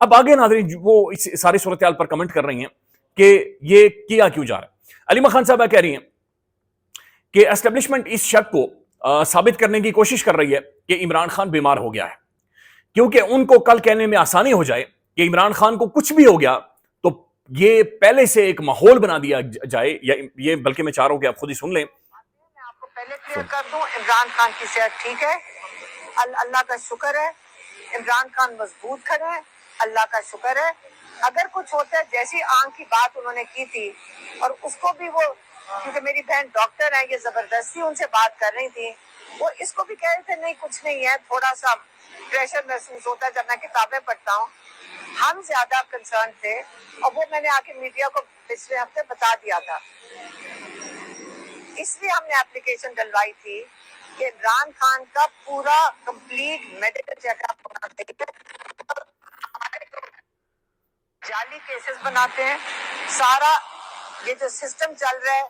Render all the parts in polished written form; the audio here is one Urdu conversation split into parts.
اب آگے ناظرین وہ اس ساری صورتحال پر کمنٹ کر رہی ہیں کہ یہ کیا کیوں جا رہا ہے۔ علیمہ خان صاحبہ کہہ رہی ہیں کہ اسٹیبلشمنٹ اس شک کو ثابت کرنے کی کوشش کر رہی ہے کہ عمران خان بیمار ہو گیا ہے، کیونکہ ان کو کل کہنے میں آسانی ہو جائے کہ عمران خان کو کچھ بھی ہو گیا تو یہ پہلے سے ایک ماحول بنا دیا جائے، یا یہ بلکہ میں چاہ رہا ہوں کہ آپ خود ہی سن لیں۔ میں آپ کو پہلے کلیئر کر دوں، عمران خان کی صحت ٹھیک ہے، اللہ کا شکر ہے، عمران خان مضبوط کھڑے ہیں، اللہ کا شکر ہے۔ اگر کچھ ہوتا ہے جیسی آنکھ کی بات انہوں نے کی تھی، اور اس کو بھی وہ، کیونکہ میری بہن ڈاکٹر ہے، یہ زبردستی ان سے بات کر رہی تھی، وہ اس کو بھی کہہ رہے تھے نہیں کچھ نہیں ہے، تھوڑا سا پریشر محسوس ہوتا ہے جب میں کتابیں پڑھتا ہوں۔ ہم زیادہ کنسرن تھے، اور وہ میں نے آ کے میڈیا کو پچھلے ہفتے بتا دیا تھا، اس لیے ہم نے اپلیکیشن ڈلوائی تھی کہ عمران خان کا پورا کمپلیٹ میڈیکل چیک اپ ہونا چاہیے۔ جعلی کیسز بناتے ہیں، سارا یہ جو سسٹم چل رہا ہے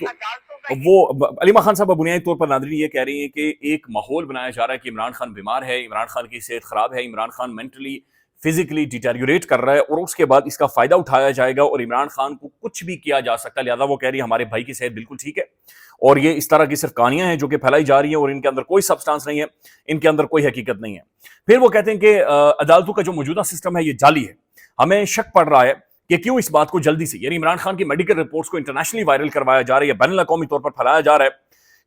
عدالتوں کا، وہ علیمہ خان صاحب بنیادی طور پر ناظرین یہ کہہ رہی ہیں کہ ایک ماحول بنایا جا رہا ہے کہ عمران خان بیمار ہے، عمران خان کی صحت خراب ہے، Imran Khan mentally physically deteriorate کر رہا ہے، اور اس کے بعد اس کا فائدہ اٹھایا جائے گا اور عمران خان کو کچھ بھی کیا جا سکتا ہے۔ لہٰذا وہ کہہ رہی ہے ہمارے بھائی کی صحت بالکل ٹھیک ہے، اور یہ اس طرح کی صرف کہانیاں ہیں جو کہ پھیلائی جا رہی ہیں، اور ان کے اندر کوئی سبسٹانس نہیں ہے، ان کے اندر کوئی حقیقت نہیں ہے۔ پھر وہ کہتے ہیں کہ عدالتوں کا جو موجودہ سسٹم ہے یہ جعلی ہے، ہمیں شک پڑ رہا ہے کہ کیوں اس بات کو جلدی سے، یعنی عمران خان کی میڈیکل رپورٹس کو انٹرنیشنلی وائرل کروایا جا رہا ہے یا بین الاقوامی طور پر پھیلایا جا رہا ہے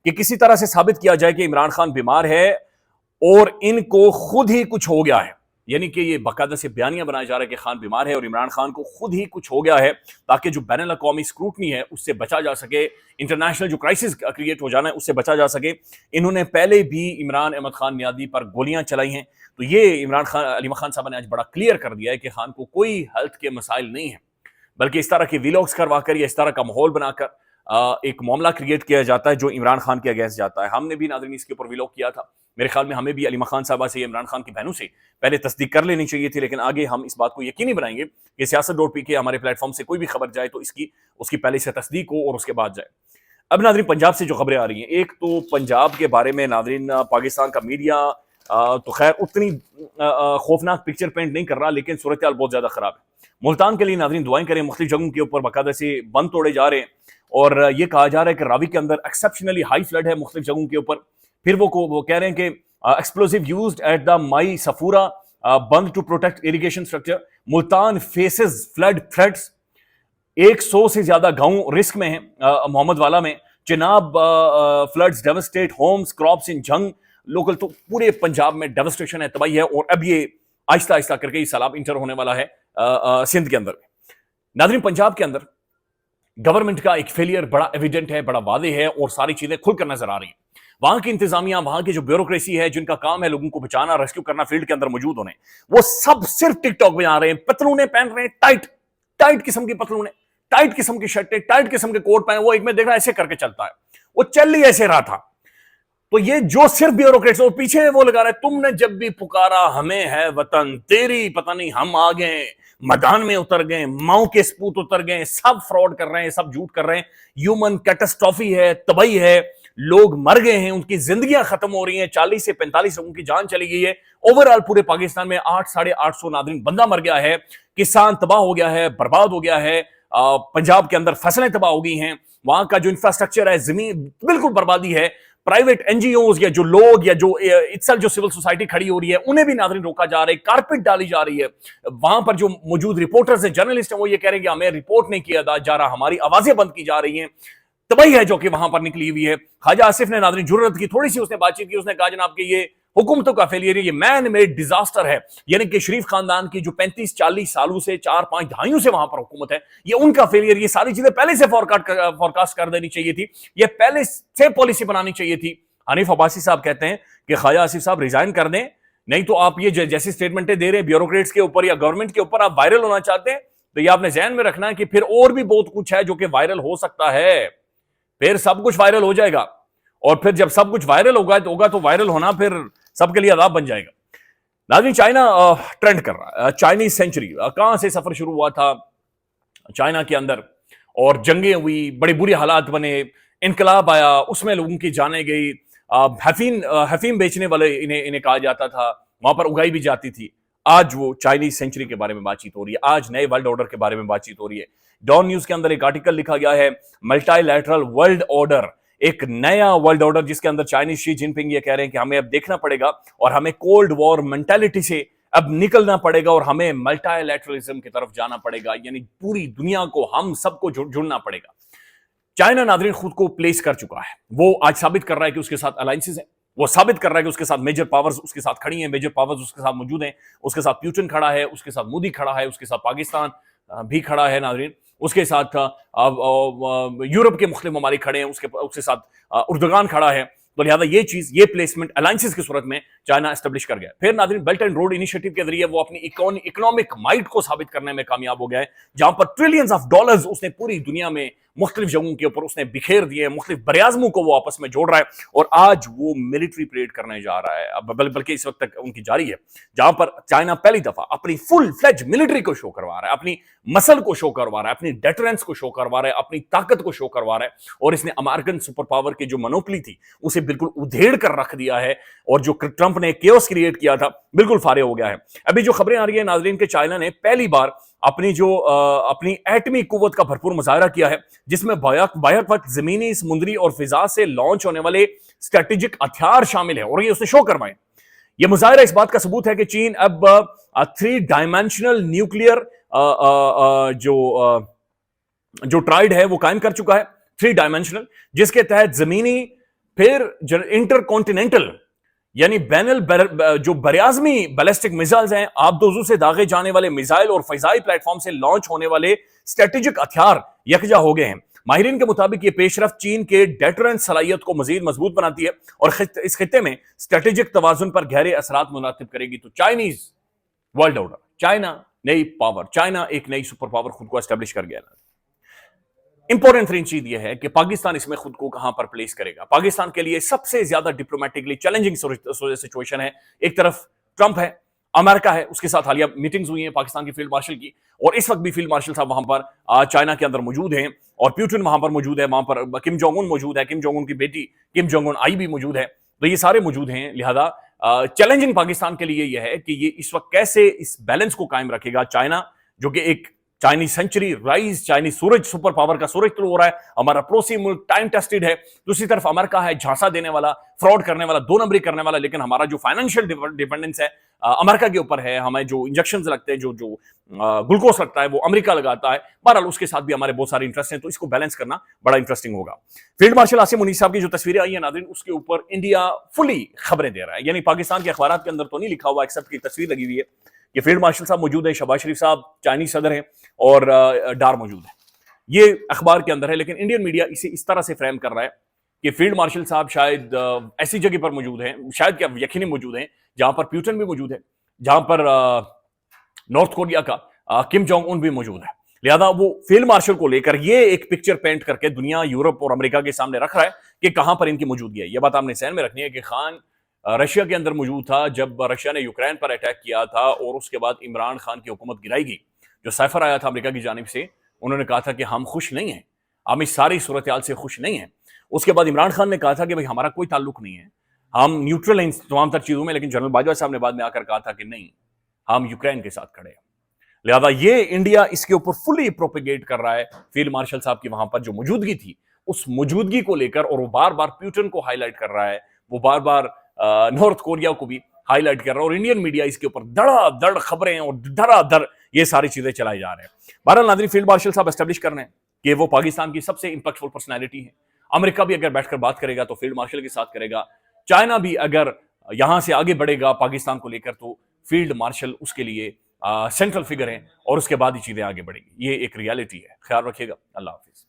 کہ کسی طرح سے ثابت کیا جائے کہ عمران خان بیمار ہے اور ان کو خود ہی کچھ ہو گیا ہے، یعنی کہ یہ باقاعدہ سے بیانیاں بنایا جا رہا ہے کہ خان بیمار ہے اور عمران خان کو خود ہی کچھ ہو گیا ہے، تاکہ جو بین الاقوامی اسکروٹنی ہے اس سے بچا جا سکے، انٹرنیشنل جو کرائسس کریٹ ہو جانا ہے اس سے بچا جا سکے۔ انہوں نے پہلے بھی عمران احمد خان نیادی پر گولیاں چلائی ہیں، تو یہ عمران خان، علیمہ خان صاحب نے آج بڑا کلیئر کر دیا ہے کہ خان کو کوئی ہیلتھ کے مسائل نہیں ہیں، بلکہ اس طرح کی ویلاگز کروا کر یا اس طرح کا ماحول بنا کر ایک معاملہ کریٹ کیا جاتا ہے جو عمران خان کے اگینسٹ جاتا ہے۔ ہم نے بھی ناظرین اس کے اوپر ویلاگ کیا تھا، میرے خیال میں ہمیں بھی علیمہ خان صاحبہ سے، عمران خان کی بہنوں سے پہلے تصدیق کر لینی چاہیے تھی، لیکن آگے ہم اس بات کو یقینی بنائیں گے کہ سیاست.pk ہمارے پلیٹ فارم سے کوئی بھی خبر جائے تو اس کی پہلے سے تصدیق ہو اور اس کے بعد جائے۔ اب ناظرین پنجاب سے جو خبریں آ رہی ہیں، ایک تو پنجاب کے بارے میں ناظرین پاکستان کا میڈیا تو خیر اتنی خوفناک پکچر پینٹ نہیں کر رہا، لیکن صورتحال بہت زیادہ خراب ہے۔ ملتان کے لیے ناظرین دعائیں کریں، مختلف جگہوں کے اوپر باقاعدہ سے بند توڑے جا رہے ہیں، اور یہ کہا جا رہا ہے کہ راوی کے اندر ایکسیپشنلی ہائی فلڈ ہے مختلف جگہوں کے اوپر۔ پھر وہ کہہ رہے ہیں کہ explosive used at the Mai Safoora بند to protect irrigation structure, Multan faces flood threats, 100 سے زیادہ گاؤں رسک میں ہیں، محمد والا میں چناب فلڈز ڈیوسٹیٹ ہومز کراپس ان جنگ لوکل، تو پورے پنجاب میں ڈیوسٹیشن ہے، تباہی ہے، اور اب یہ آہستہ آہستہ کر کے یہ سیلاب انٹر ہونے والا ہے سندھ کے اندر۔ ناظرین پنجاب کے اندر گورنمنٹ کا ایک فیلئر بڑا ایویڈنٹ ہے، بڑا واضح ہے، اور ساری چیزیں کھل کر نظر آ رہی ہیں۔ وہاں کی انتظامیہ، وہاں کی جو بیوروکریسی ہے، جن کا کام ہے لوگوں کو بچانا، ریسکیو کرنا، فیلڈ کے اندر موجود ہونے، وہ سب صرف ٹک ٹاک میں آ رہے ہیں، پتلونے پہن رہے ہیں، ٹائٹ قسم کی پتلونے، ٹائٹ قسم کی شرٹیں، ٹائٹ قسم کے کوٹ پہنے، وہ ایک میں دیکھ رہا ایسے کر کے چلتا ہے، وہ چل ہی ایسے رہا تھا۔ تو یہ جو صرف بیوروکریٹس اور پیچھے وہ لگا رہے، تم نے جب بھی پکارا ہمیں ہے وطن تیری، پتہ نہیں ہم آ گئے، میدان میں اتر گئے، ماؤں کے سپوت اتر گئے، سب فراڈ کر رہے ہیں، سب جھوٹ کر رہے ہیں، ہیومن کیٹسٹرافی ہے، تباہی ہے، لوگ مر گئے ہیں، ان کی زندگیاں ختم ہو رہی ہیں، 40 سے 45 لوگوں کی جان چلی گئی ہے، اوورآل پورے پاکستان میں 800-850 ناظرین بندہ مر گیا ہے، کسان تباہ ہو گیا ہے، برباد ہو گیا ہے، پنجاب کے اندر فصلیں تباہ ہو گئی ہیں، وہاں کا جو انفراسٹرکچر ہے، زمین بالکل بربادی ہے، پرائیویٹ این جی اوز یا جو لوگ یا جو اٹسیلف جو سول سوسائٹی کھڑی ہو رہی ہے انہیں بھی ناظرین روکا جا رہا ہے، کارپٹ ڈالی جا رہی ہے۔ وہاں پر جو موجود رپورٹرز ہیں، جرنلسٹ ہیں، وہ یہ کہہ رہے ہیں کہ ہمیں رپورٹ نہیں کیا جا رہا، ہماری آوازیں بند کی جا رہی ہیں، تباہی ہے جو کہ وہاں پر نکلی ہوئی ہے۔ خواجہ آصف نے ناظرین جرأت کی، تھوڑی سی اس نے بات چیت کی، اس نے کہا جناب کہ یہ حکومتوں کا فیلئر ہے، یہ مین میڈ ڈیزاسٹر ہے، یعنی کہ شریف خاندان کی جو 35-40 سالوں سے 4-5 دہائیوں سے وہاں پر حکومت ہے، یہ ان کا فیلئر، یہ ساری چیزیں پہلے سے فورکاسٹ کر دینی چاہیے تھی، یہ پہلے سے پالیسی بنانی چاہیے تھی۔ حنیف عباسی صاحب کہتے ہیں کہ خواجہ آصف صاحب ریزائن کر دیں، نہیں تو آپ یہ جیسی سٹیٹمنٹیں دے رہے ہیں بیوروکریٹس کے اوپر یا گورنمنٹ کے اوپر، آپ وائرل ہونا چاہتے ہیں تو یہ آپ نے ذہن میں رکھنا ہے کہ پھر اور بھی بہت کچھ ہے جو کہ وائرل ہو سکتا ہے، پھر سب کچھ وائرل ہو جائے گا، اور پھر جب سب کچھ وائرل ہوگا تو وائرل ہونا پھر سب کے لیے عذاب بن جائے گا۔ ناظرین چائنا ٹرینڈ کر رہا ہے، چائنیز سینچری، کہاں سے سفر شروع ہوا تھا چائنا کے اندر، اور جنگیں ہوئی، بڑے بری حالات بنے، انقلاب آیا، اس میں لوگوں کی جانیں گئی، حفیم بیچنے والے انہیں کہا جاتا تھا، وہاں پر اگائی بھی جاتی تھی۔ آج وہ چائنیز سینچری کے بارے میں بات چیت ہو رہی ہے, آج نئے ورلڈ آرڈر کے بارے میں بات چیت ہو رہی ہے. ڈان نیوز کے اندر ایک آرٹیکل لکھا گیا ہے, ملٹی لیٹرل ورلڈ آرڈر, ایک نیا ورلڈ آرڈر جس کے اندر چائنیز شی جن پنگ یہ کہہ رہے ہیں کہ ہمیں اب دیکھنا پڑے گا اور ہمیں کولڈ وار مینٹالٹی سے اب نکلنا پڑے گا اور ہمیں ملٹی لیٹرلزم کی طرف جانا پڑے گا, یعنی پوری دنیا کو, ہم سب کو جڑنا پڑے گا. چائنا ناظرین خود کو پلیس کر چکا ہے, وہ آج ثابت کر رہا ہے کہ اس کے ساتھ الائنسز ہیں, وہ ثابت کر رہا ہے کہ اس کے ساتھ میجر پاورز اس کے ساتھ کھڑی ہیں, میجر پاورز اس کے ساتھ موجود ہیں, اس کے ساتھ پیوٹن کھڑا ہے, اس کے ساتھ مودی کھڑا ہے, اس کے ساتھ پاکستان بھی کھڑا ہے ناظرین, اس کے ساتھ یورپ کے مختلف ممالک کھڑے ہیں, اس کے ساتھ اردگان کھڑا ہے. تو لہٰذا یہ چیز, یہ پلیسمنٹ الائنسز کی صورت میں چائنا اسٹیبلش کر گیا. پھر ناظرین بیلٹ اینڈ روڈ انیشیٹو کے ذریعے وہ اپنی اکنامک مائٹ کو ثابت کرنے میں کامیاب ہو گیا ہے, جہاں پر ٹریلینز آف ڈالرز اس نے پوری دنیا میں مختلف جگہوں کے اوپر اس نے بکھیر دیے, مختلف براعظموں کو وہ آپس میں جوڑ رہا ہے, اور آج وہ ملٹری پریڈ کرنے جا رہا ہے, بلکہ اس وقت تک ان کی جاری ہے, جہاں پر چائنا پہلی دفعہ اپنی فل فلیج ملٹری کو شو کروا رہا ہے, اپنی مسل کو شو کروا رہا ہے, اپنی ڈیٹرنس کو شو کروا رہا ہے, اپنی طاقت کو شو کروا رہا ہے, اور اس نے امریکن سپر پاور کی جو منوپلی تھی اسے بالکل ادھیڑ کر رکھ دیا ہے, اور جو ٹرمپ نے کیوس کریٹ کیا تھا بالکل فارغ ہو گیا ہے. ابھی جو خبریں آ رہی ہیں ناظرین کہ چائنا نے پہلی بار اپنی ایٹمی قوت کا بھرپور مظاہرہ کیا ہے, جس میں بیک وقت زمینی, سمندری اور فضا سے لانچ ہونے والے اسٹریٹجک ہتھیار شامل ہیں, اور یہ اسے شو کروائیں. یہ مظاہرہ اس بات کا ثبوت ہے کہ چین اب 3 ڈائمینشنل نیوکلیئر جو ٹرائیڈ ہے وہ قائم کر چکا ہے, 3 ڈائمینشنل, جس کے تحت زمینی, پھر انٹر کانٹیننٹل یعنی جو براعظمی بیلسٹک میزائلز ہیں, آبدوزوں سے داغے جانے والے میزائل اور فضائی پلیٹ فارم سے لانچ ہونے والے اسٹریٹجک ہتھیار یکجا ہو گئے ہیں. ماہرین کے مطابق یہ پیش رفت چین کے ڈیٹرنس صلاحیت کو مزید مضبوط بناتی ہے اور اس خطے میں اسٹریٹجک توازن پر گہرے اثرات مرتب کرے گی. تو چائنیز ورلڈ آرڈر, چائنا نئی پاور, چائنا ایک نئی سپر پاور خود کو اسٹیبلش کر گیا. امپورٹنٹ ترین چیز یہ ہے کہ پاکستان اس میں خود کو کہاں پر پلیس کرے گا. پاکستان کے لیے سب سے زیادہ ڈپلومیٹکلی چیلنجنگ سچویشن ہے, ایک طرف ٹرمپ ہے, امریکہ ہے, اس کے ساتھ حالیہ میٹنگز ہوئی ہیں پاکستان کے فیلڈ مارشل کی, اور اس وقت بھی فیلڈ مارشل صاحب وہاں پر چائنا کے اندر موجود ہیں, اور پیوٹن وہاں پر موجود ہے, وہاں پر کم جونگ ان موجود ہے, کم جونگ ان کی بیٹی کم جونگ ان آئی بھی موجود ہے, تو یہ سارے موجود ہیں. لہذا چیلنجنگ پاکستان کے لیے یہ ہے کہ یہ اس وقت کیسے اس بیلنس کو قائم رکھے گا. چائنا جو کہ ایک چائنیز سینچری رائز, چائنیز سورج, سپر پاور کا سورج طلوع ہو رہا ہے, ہمارا پڑوسی ملک ٹائم ٹیسٹڈ ہے. دوسری طرف امریکہ ہے, جھانسا دینے والا, فراڈ کرنے والا, 2 نمبری کرنے والا, لیکن ہمارا جو فائنینشیل ڈیپینڈنس ہے امریکہ کے اوپر ہے, ہمیں جو انجیکشنز لگتے ہیں, جو گلوکوز لگتا ہے وہ امریکہ لگاتا ہے. بہرحال اس کے ساتھ بھی ہمارے بہت سارے انٹرسٹ ہیں, تو اس کو بیلنس کرنا بڑا انٹرسٹنگ ہوگا. فیلڈ مارشل عاصم منیر صاحب کی جو تصویریں آئی ہیں ناظرین, اس کے اوپر انڈیا فلی خبریں دے رہا ہے, یعنی پاکستان کے اخبارات کے اندر تو نہیں لکھا ہوا, ایکسپٹ کی تصویر لگی ہوئی ہے کہ فیلڈ مارشل صاحب موجود ہیں, شہباز شریف صاحب چائنیز صدر ہیں, اور ڈار موجود ہے. یہ اخبار کے اندر ہے, لیکن انڈین میڈیا اسے اس طرح سے فریم کر رہا ہے کہ فیلڈ مارشل صاحب شاید ایسی جگہ پر موجود ہیں, شاید کیا یقینی موجود ہیں, جہاں پر پیوٹن بھی موجود ہے, جہاں پر نارتھ کوریا کا کم جونگ ان بھی موجود ہے. لہذا وہ فیلڈ مارشل کو لے کر یہ ایک پکچر پینٹ کر کے دنیا, یورپ اور امریکہ کے سامنے رکھ رہا ہے کہ کہاں پر ان کی موجودگی ہے. یہ بات آپ نے ذہن میں رکھنی ہے کہ خان رشیا کے اندر موجود تھا جب رشیا نے یوکرین پر اٹیک کیا تھا, اور اس کے بعد عمران خان کی حکومت گرائی گئی. جو سائفر آیا تھا امریکہ کی جانب سے, انہوں نے کہا تھا کہ ہم خوش نہیں ہیں, ہم اس ساری صورتحال سے خوش نہیں ہیں. اس کے بعد عمران خان نے کہا تھا کہ بھئی ہمارا کوئی تعلق نہیں ہے, ہم نیوٹرل ہیں تمام تر چیزوں میں, لیکن جنرل باجوہ صاحب نے بعد میں آ کر کہا تھا کہ نہیں, ہم یوکرین کے ساتھ کھڑے ہیں. لہذا یہ انڈیا اس کے اوپر فلی پروپیگیٹ کر رہا ہے فیلڈ مارشل صاحب کی وہاں پر جو موجودگی تھی, اس موجودگی کو لے کر, اور وہ بار بار پیوٹن کو ہائی لائٹ کر رہا ہے, وہ بار بار نارتھ کوریا کو بھی ہائی لائٹ کر رہا ہے, اور انڈین میڈیا اس کے اوپر دھڑا دھڑ خبریں اور دھڑا دھڑ یہ ساری چیزیں چلائی جا رہے ہیں. بہرحال ناظرین, فیلڈ مارشل صاحب اسٹیبلش کر رہے ہیں کہ وہ پاکستان کی سب سے امپیکٹفل پرسنالٹی ہیں. امریکہ بھی اگر بیٹھ کر بات کرے گا تو فیلڈ مارشل کے ساتھ کرے گا. چائنا بھی اگر یہاں سے آگے بڑھے گا پاکستان کو لے کر, تو فیلڈ مارشل اس کے لیے سینٹرل فگر ہیں, اور اس کے بعد ہی چیزیں آگے بڑھیں گی. یہ ایک ریالٹی ہے. خیال رکھیے گا. اللہ حافظ.